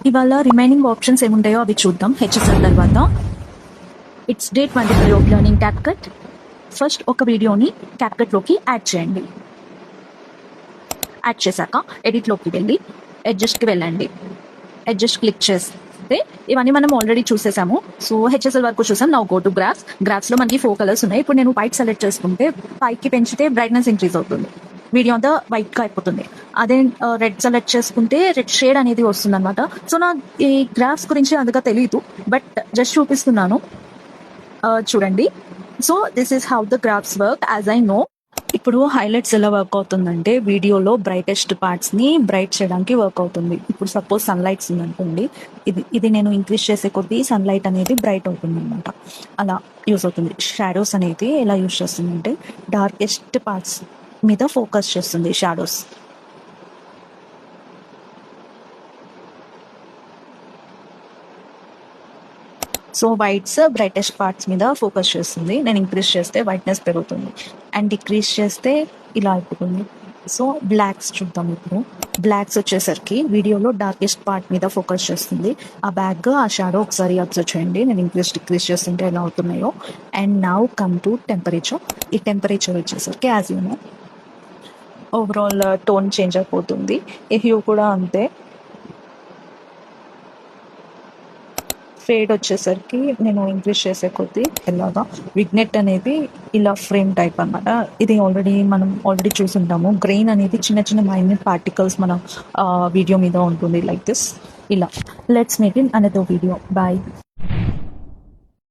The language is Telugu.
ఇవాళ రిమైనింగ్ ఆప్షన్స్ ఏముంటాయో అవి చూద్దాం. హెచ్ఎస్ఎల్ తర్వాత it's day 23 of learning CapCut. First ఒక వీడియోని క్యాప్కట్లోకి యాడ్ చేయండి. యాడ్ చేశాక ఎడిట్లోకి వెళ్ళి అడ్జస్ట్కి వెళ్ళండి. అడ్జస్ట్ క్లిక్ చేస్తే ఇవన్నీ మనం ఆల్రెడీ చూసేసాము. సో హెచ్ఎస్ఎల్ వరకు చూసాం. Now go to graphs. గ్రాఫ్స్లో మనకి 4 కలర్స్ ఉన్నాయి. ఇప్పుడు నేను వైట్ సెలెక్ట్ చేసుకుంటే పైకి పెంచితే బ్రైట్నెస్ ఇంక్రీజ్ అవుతుంది, వీడియో అంతా వైట్గా అయిపోతుంది. అదే రెడ్ సెలెక్ట్ చేసుకుంటే రెడ్ షేడ్ అనేది వస్తుంది అనమాట. సో నా ఈ గ్రాఫ్స్ గురించి అంతగా తెలియదు, బట్ జస్ట్ చూపిస్తున్నాను, చూడండి. So this is how the graphs work as I know. ఇప్పుడు హైలైట్స్ ఎలా వర్క్ అవుతుందంటే వీడియోలో బ్రైటెస్ట్ పార్ట్స్ని బ్రైట్ చేయడానికి వర్క్ అవుతుంది. ఇప్పుడు సపోజ్ సన్లైట్స్ ఉందనుకోండి, ఇది నేను ఇంక్రీజ్ చేసే కొద్దీ సన్లైట్ అనేది బ్రైట్ అవుతుంది అనమాట. అలా యూస్ అవుతుంది. షాడోస్ అనేది ఎలా యూస్ చేస్తుందంటే డార్కెస్ట్ పార్ట్స్ మీద ఫోకస్ చేస్తుంది shadows. So whites brightest parts మీద ఫోకస్ చేస్తుంది. నేను ఇంక్రీజ్ చేస్తే వైట్నెస్ పెరుగుతుంది అండ్ డిక్రీజ్ చేస్తే ఇలా అయిపోతుంది. సో బ్లాక్స్ చూద్దాం. ఇప్పుడు బ్లాక్స్ వచ్చేసరికి వీడియోలో డార్కెస్ట్ పార్ట్ మీద ఫోకస్ చేస్తుంది. ఆ బ్యాక్ ఆ షాడో ఒకసారి అబ్జర్వ్ చేయండి. నేను ఇంక్రీజ్ డిక్రీజ్ చేస్తుంటే ఎలా అవుతున్నాయో. And now come to temperature. ఈ టెంపరేచర్ వచ్చేసరికి as you know overall tone change అయిపోతుంది. ఈ హ్యూ కూడా అంతే. ఫేడ్ వచ్చేసరికి నేను ఇంక్రీజ్ చేసే కొద్దీ ఇలాగా విగ్నెట్ అనేది ఇలా ఫ్రేమ్ టైప్ అనమాట. ఇది మనం ఆల్రెడీ చూసుంటాము. గ్రెయిన్ అనేది చిన్న చిన్న మైన్యూట్ పార్టికల్స్ మన వీడియో మీద ఉంటుంది లైక్ దిస్. ఇలా let's make in another video. Bye.